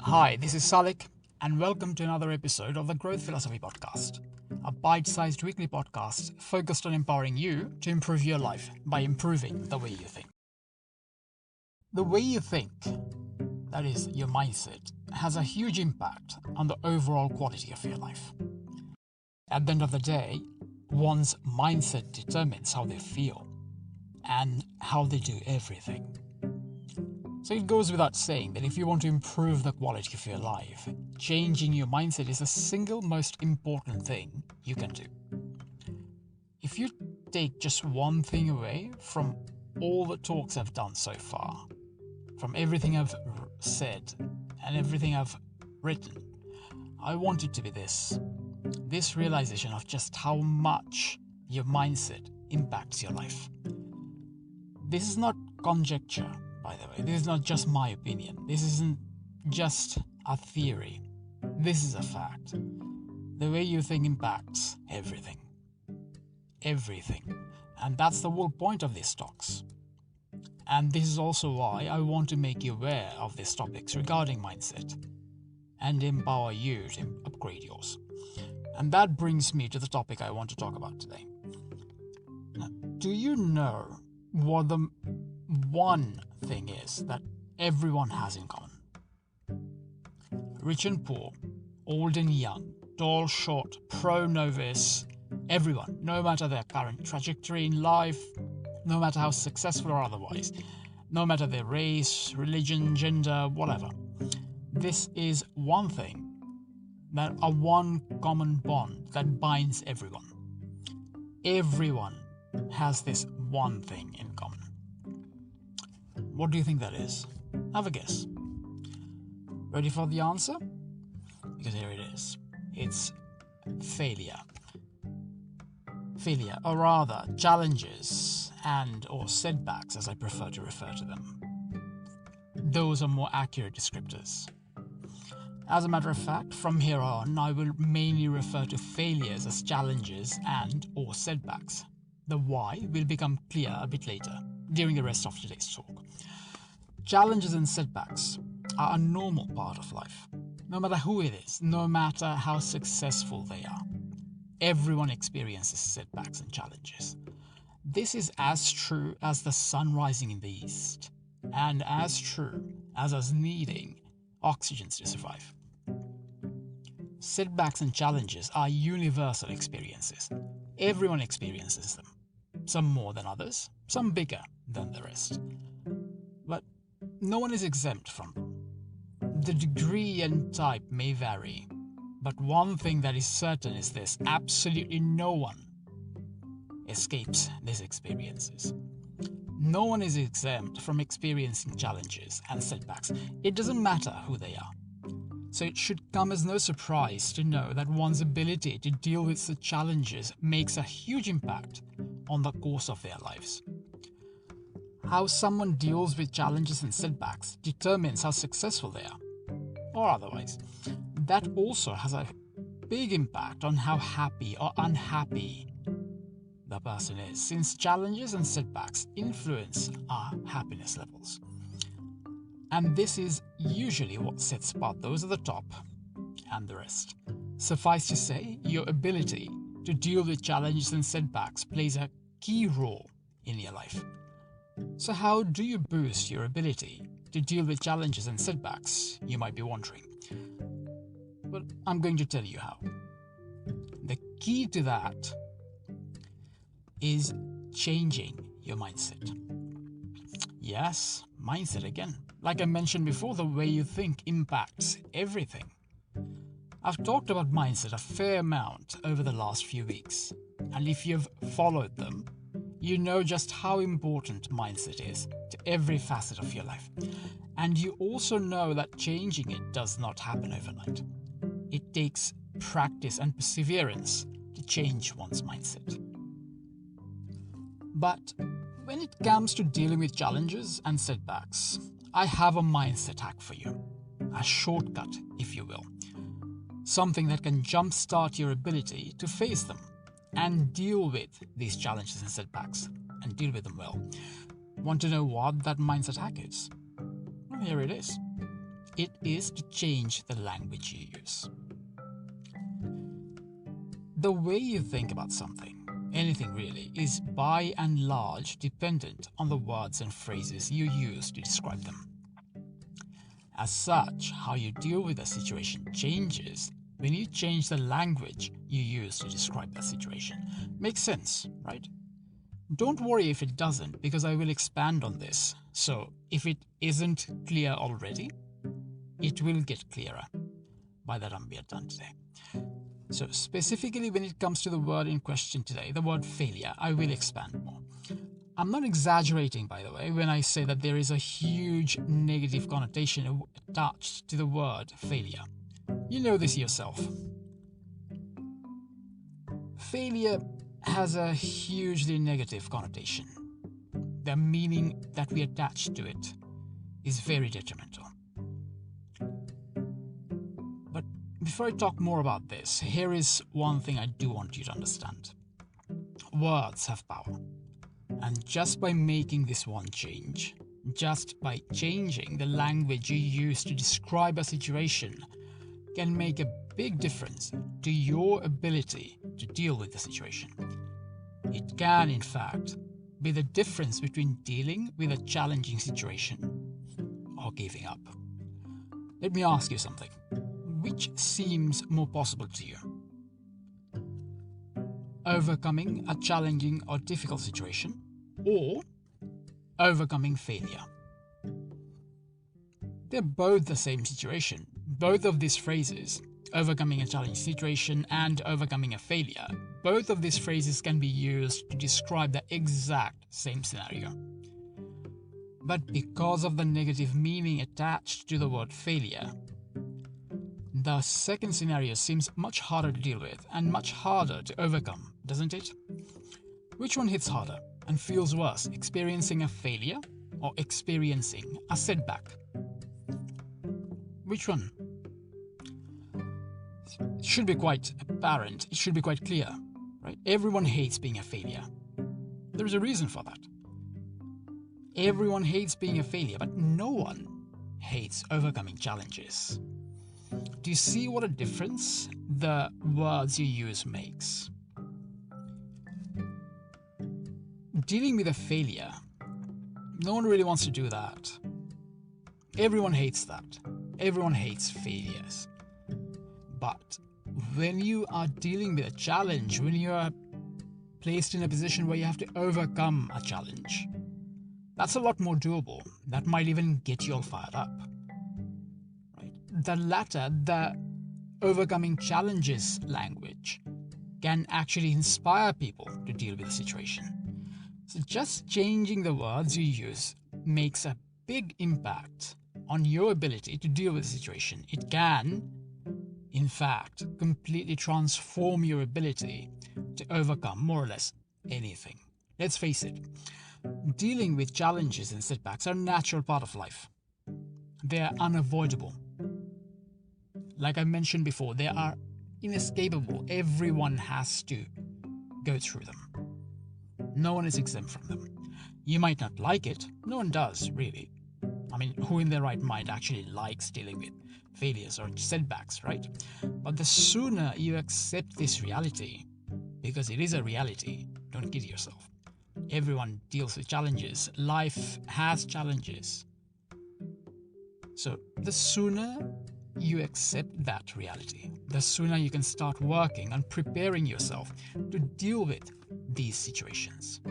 Hi, this is Salik, and welcome to another episode of the Growth Philosophy Podcast, a bite-sized weekly podcast focused on empowering you to improve your life by improving the way you think. The way you think, that is, your mindset, has a huge impact on the overall quality of your life. At the end of the day, one's mindset determines how they feel and how they do everything. So it goes without saying that if you want to improve the quality of your life, changing your mindset is the single most important thing you can do. If you take just one thing away from all the talks I've done so far, from everything I've said and everything I've written, I want it to be this realization of just how much your mindset impacts your life. This is not conjecture, by the way. This is not just my opinion. This isn't just a theory. This is a fact. The way you think impacts everything. Everything. And that's the whole point of these talks. And this is also why I want to make you aware of these topics regarding mindset and empower you to upgrade yours. And that brings me to the topic I want to talk about today. Do you know what the one thing is that everyone has in common? Rich and poor, old and young, tall, short, pro, novice, everyone, no matter their current trajectory in life, no matter how successful or otherwise, no matter their race, religion, gender, whatever. This is one thing, that a one common bond that binds everyone. Everyone has this one thing in common. What do you think that is? Have a guess. Ready for the answer? Because here it is. It's failure. Failure, or rather, challenges or setbacks, as I prefer to refer to them. Those are more accurate descriptors. As a matter of fact, from here on, I will mainly refer to failures as challenges or setbacks. The why will become clear a bit later, during the rest of today's talk. Challenges and setbacks are a normal part of life. No matter who it is, no matter how successful they are, everyone experiences setbacks and challenges. This is as true as the sun rising in the east, and as true as us needing oxygen to survive. Setbacks and challenges are universal experiences. Everyone experiences them. Some more than others, some bigger than the rest. But no one is exempt from them. The degree and type may vary, but one thing that is certain is this: absolutely no one escapes these experiences. No one is exempt from experiencing challenges and setbacks. It doesn't matter who they are. So it should come as no surprise to know that one's ability to deal with such challenges makes a huge impact on the course of their lives. How someone deals with challenges and setbacks determines how successful they are, or otherwise. That also has a big impact on how happy or unhappy the person is, since challenges and setbacks influence our happiness levels. And this is usually what sets apart those at the top and the rest. Suffice to say, your ability to deal with challenges and setbacks plays a key role in your life. So how do you boost your ability to deal with challenges and setbacks, you might be wondering? Well, I'm going to tell you how. The key to that is changing your mindset. Yes, mindset again. Like I mentioned before, the way you think impacts everything. I've talked about mindset a fair amount over the last few weeks, and if you've followed them, you know just how important mindset is to every facet of your life. And you also know that changing it does not happen overnight. It takes practice and perseverance to change one's mindset. But when it comes to dealing with challenges and setbacks, I have a mindset hack for you. A shortcut, if you will. Something that can jumpstart your ability to face them and deal with these challenges and setbacks, and deal with them well. Want to know what that mindset hack is? Well, here it is. it is to change the language you use. The way you think about something, anything really, is by and large dependent on the words and phrases you use to describe them. As such, how you deal with a situation changes when you change the language you use to describe that situation. Makes sense, right? Don't worry if it doesn't, because I will expand on this. So, if it isn't clear already, it will get clearer by the time we are done today. So, specifically when it comes to the word in question today, the word failure, I will expand more. I'm not exaggerating, by the way, when I say that there is a huge negative connotation attached to the word failure. You know this yourself. Failure has a hugely negative connotation. The meaning that we attach to it is very detrimental. But before I talk more about this, here is one thing I do want you to understand. Words have power. And just by making this one change, just by changing the language you use to describe a situation, can make a big difference to your ability to deal with the situation. It can, in fact, be the difference between dealing with a challenging situation or giving up. Let me ask you something. Which seems more possible to you? Overcoming a challenging or difficult situation, or overcoming failure? They're both the same situation. Both of these phrases, overcoming a challenging situation and overcoming a failure, both of these phrases can be used to describe the exact same scenario. But because of the negative meaning attached to the word failure, the second scenario seems much harder to deal with and much harder to overcome, doesn't it? Which one hits harder and feels worse, experiencing a failure or experiencing a setback? Which one? It should be quite apparent, it should be quite clear, right? Everyone hates being a failure. There's a reason for that. Everyone hates being a failure, but no one hates overcoming challenges. Do you see what a difference the words you use makes? Dealing with a failure, no one really wants to do that. Everyone hates that. Everyone hates failures. But when you are dealing with a challenge, when you are placed in a position where you have to overcome a challenge, that's a lot more doable. That might even get you all fired up. Right? The latter, the overcoming challenges language, can actually inspire people to deal with the situation. So just changing the words you use makes a big impact on your ability to deal with the situation. It can, in fact, completely transform your ability to overcome more or less anything. Let's face it, dealing with challenges and setbacks are a natural part of life. They are unavoidable. Like I mentioned before, they are inescapable. Everyone has to go through them. No one is exempt from them. You might not like it. No one does, really. I mean, who in their right mind actually likes dealing with failures or setbacks, right? But the sooner you accept this reality, because it is a reality, don't kid yourself. Everyone deals with challenges. Life has challenges. So the sooner you accept that reality, the sooner you can start working on preparing yourself to deal with these situations.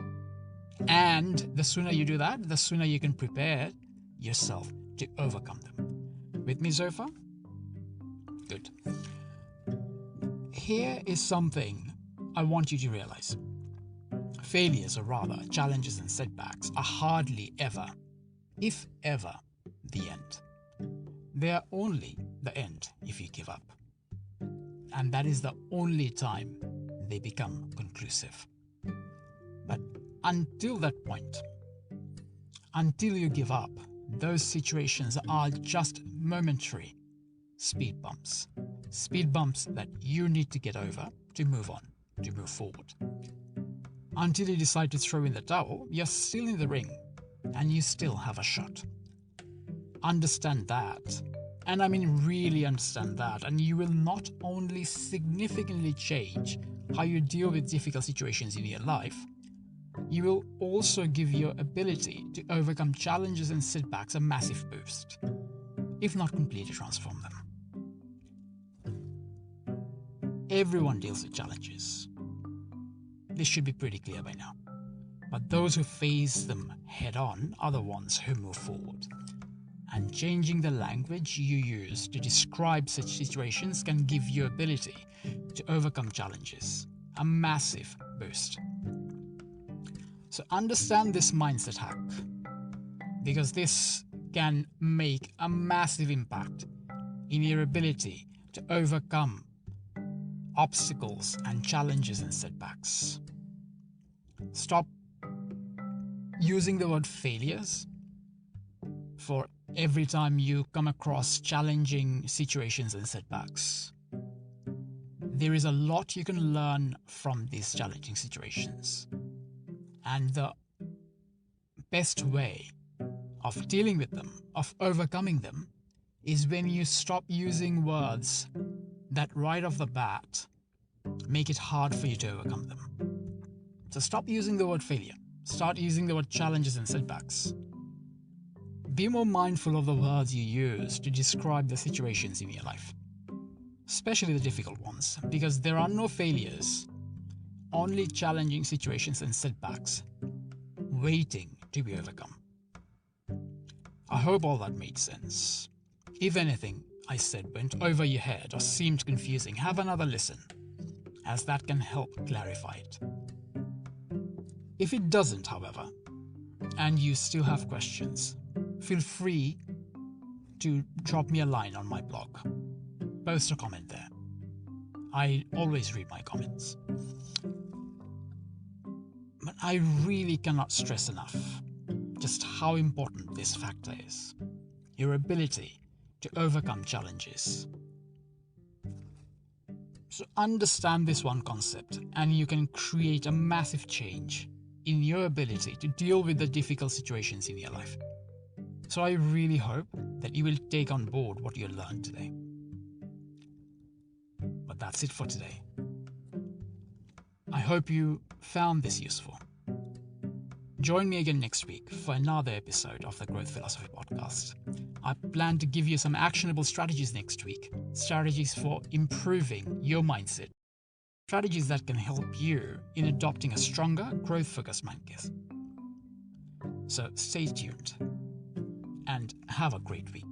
And the sooner you do that, the sooner you can prepare yourself to overcome them. With me so far? Good. Here is something I want you to realize. Failures, or rather challenges and setbacks, are hardly ever, if ever, the end. They are only the end if you give up. And that is the only time they become conclusive. But until that point, until you give up, those situations are just momentary speed bumps. Speed bumps that you need to get over to move on, to move forward. Until you decide to throw in the towel, you're still in the ring and you still have a shot. Understand that And I mean really understand that, and you will not only significantly change how you deal with difficult situations in your life, you will also give your ability to overcome challenges and setbacks a massive boost, if not completely transform them. Everyone deals with challenges. This should be pretty clear by now. But those who face them head on are the ones who move forward. And changing the language you use to describe such situations can give you ability to overcome challenges a massive boost. So understand this mindset hack, because this can make a massive impact in your ability to overcome obstacles and challenges and setbacks. Stop using the word failures for every time you come across challenging situations and setbacks. There is a lot you can learn from these challenging situations. And the best way of dealing with them, of overcoming them, is when you stop using words that right off the bat make it hard for you to overcome them. So stop using the word failure. Start using the word challenges and setbacks. Be more mindful of the words you use to describe the situations in your life, especially the difficult ones, because there are no failures, only challenging situations and setbacks waiting to be overcome. I hope all that made sense. If anything I said went over your head or seemed confusing, have another listen, as that can help clarify it. If it doesn't, however, and you still have questions, feel free to drop me a line on my blog. Post a comment there. I always read my comments. But I really cannot stress enough just how important this factor is. Your ability to overcome challenges. So understand this one concept and you can create a massive change in your ability to deal with the difficult situations in your life. So I really hope that you will take on board what you learned today. But that's it for today. I hope you found this useful. Join me again next week for another episode of the Growth Philosophy Podcast. I plan to give you some actionable strategies next week, strategies for improving your mindset, strategies that can help you in adopting a stronger, growth-focused mindset. So stay tuned and have a great week.